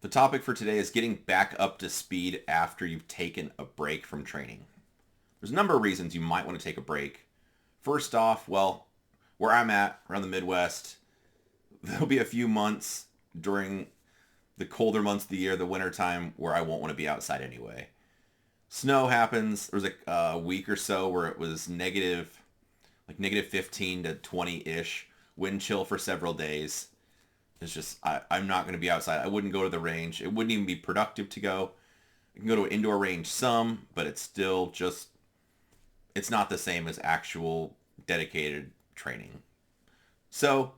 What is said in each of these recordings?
The topic for today is getting back up to speed after you've taken a break from training. There's a number of reasons you might want to take a break. First off, well, where I'm at, around the Midwest, there'll be a few months during the colder months of the year, the winter time, where I won't want to be outside anyway. Snow happens. There was a week or so where it was negative 15 to 20-ish, wind chill for several days. It's just, I'm not going to be outside. I wouldn't go to the range. It wouldn't even be productive to go. I can go to an indoor range some, but it's still just, it's not the same as actual dedicated training. So,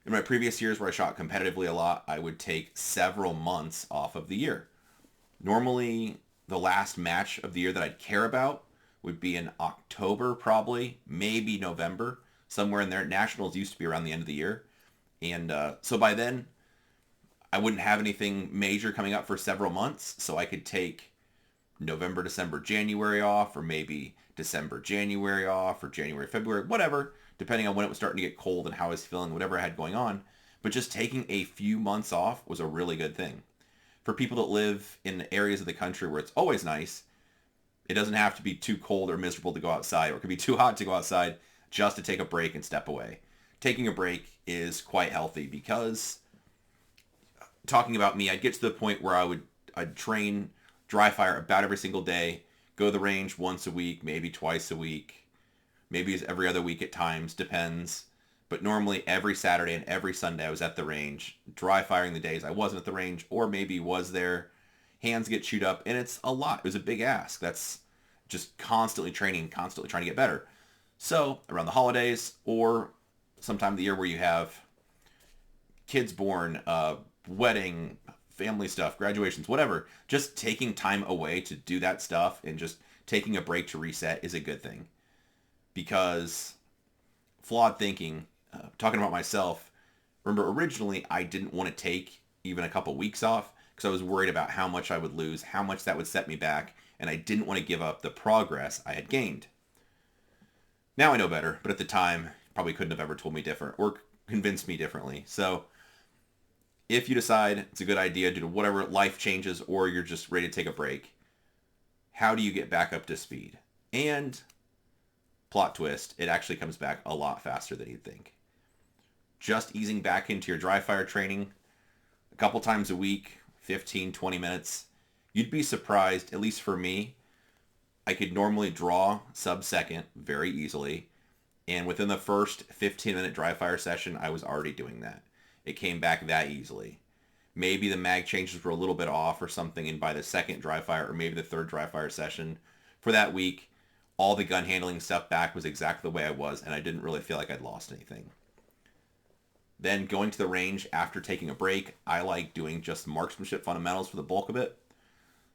in my previous years where I shot competitively a lot, I would take several months off of the year. Normally, the last match of the year that I'd care about would be in October, probably, maybe November, somewhere in there. Nationals used to be around the end of the year. And so by then, I wouldn't have anything major coming up for several months. So I could take November, December, January off, or maybe December, January off, or January, February, whatever, depending on when it was starting to get cold and how I was feeling, whatever I had going on. But just taking a few months off was a really good thing. For people that live in areas of the country where it's always nice, it doesn't have to be too cold or miserable to go outside, or it could be too hot to go outside just to take a break and step away. Taking a break is quite healthy because, talking about me, I'd get to the point where I'd train dry fire about every single day, go to the range once a week, maybe twice a week, maybe it's every other week at times, depends. But normally every Saturday and every Sunday I was at the range, dry firing the days I wasn't at the range or maybe was there. Hands get chewed up, and it's a lot. It was a big ask. That's just constantly training, constantly trying to get better. So around the holidays or sometime of the year where you have kids born, wedding, family stuff, graduations, whatever, just taking time away to do that stuff and just taking a break to reset is a good thing. Because flawed thinking, talking about myself, remember originally I didn't want to take even a couple weeks off because I was worried about how much I would lose, how much that would set me back, and I didn't want to give up the progress I had gained. Now I know better, but at the time, probably couldn't have ever told me different or convinced me differently. So if you decide it's a good idea due to whatever life changes or you're just ready to take a break, how do you get back up to speed? And plot twist, it actually comes back a lot faster than you'd think. Just easing back into your dry fire training a couple times a week, 15, 20 minutes, you'd be surprised, at least for me, I could normally draw sub-second very easily. And within the first 15-minute dry fire session, I was already doing that. It came back that easily. Maybe the mag changes were a little bit off or something, and by the second dry fire or maybe the third dry fire session for that week, all the gun handling stuff back was exactly the way I was, and I didn't really feel like I'd lost anything. Then going to the range after taking a break, I like doing just marksmanship fundamentals for the bulk of it.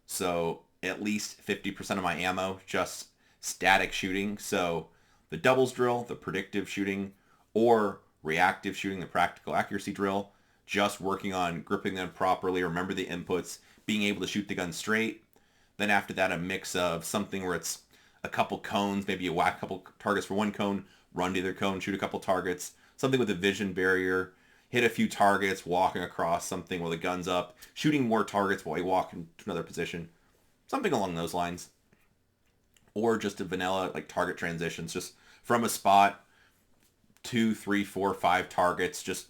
So at least 50% of my ammo, just static shooting. So the doubles drill, the predictive shooting, or reactive shooting, the practical accuracy drill, just working on gripping them properly, remember the inputs, being able to shoot the gun straight. Then after that, a mix of something where it's a couple cones, maybe you whack a couple targets for one cone, run to the other cone, shoot a couple targets, something with a vision barrier, hit a few targets, walking across something while the gun's up, shooting more targets while you walk into another position, something along those lines. Or just a vanilla like target transitions, just from a spot, two, three, four, five targets, just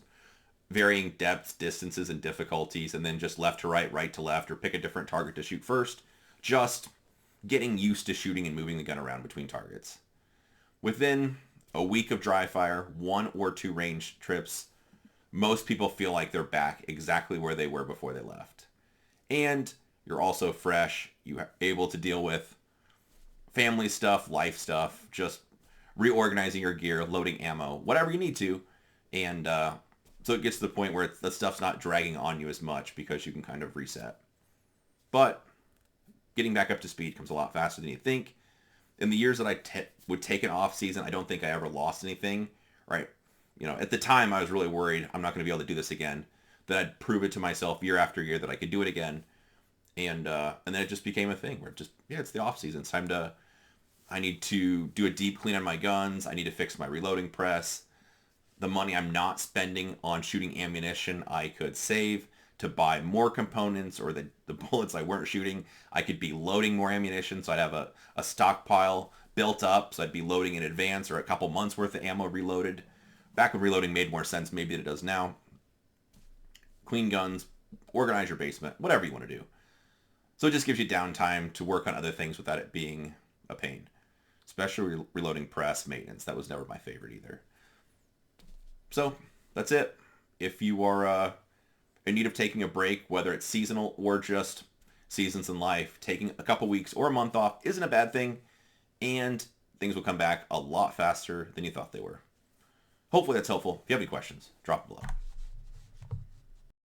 varying depths, distances, and difficulties, and then just left to right, right to left, or pick a different target to shoot first. Just getting used to shooting and moving the gun around between targets. Within a week of dry fire, one or two range trips, most people feel like they're back exactly where they were before they left. And you're also fresh. You're able to deal with family stuff, life stuff, just reorganizing your gear, loading ammo, whatever you need to. And so it gets to the point where the stuff's not dragging on you as much because you can kind of reset. But getting back up to speed comes a lot faster than you think. In the years that I would take an off season, I don't think I ever lost anything. Right? You know, at the time I was really worried I'm not going to be able to do this again. That I'd prove it to myself year after year that I could do it again. And then it just became a thing where it's the off season. It's time to, I need to do a deep clean on my guns. I need to fix my reloading press. The money I'm not spending on shooting ammunition I could save to buy more components, or the bullets I weren't shooting, I could be loading more ammunition, so I'd have a stockpile built up, so I'd be loading in advance, or a couple months worth of ammo reloaded. Back when reloading made more sense maybe than it does now. Clean guns, organize your basement, whatever you want to do. So it just gives you downtime to work on other things without it being a pain. Especially reloading press maintenance. That was never my favorite either. So that's it. If you are in need of taking a break, whether it's seasonal or just seasons in life, taking a couple weeks or a month off isn't a bad thing, and things will come back a lot faster than you thought they were. Hopefully that's helpful. If you have any questions, drop them below.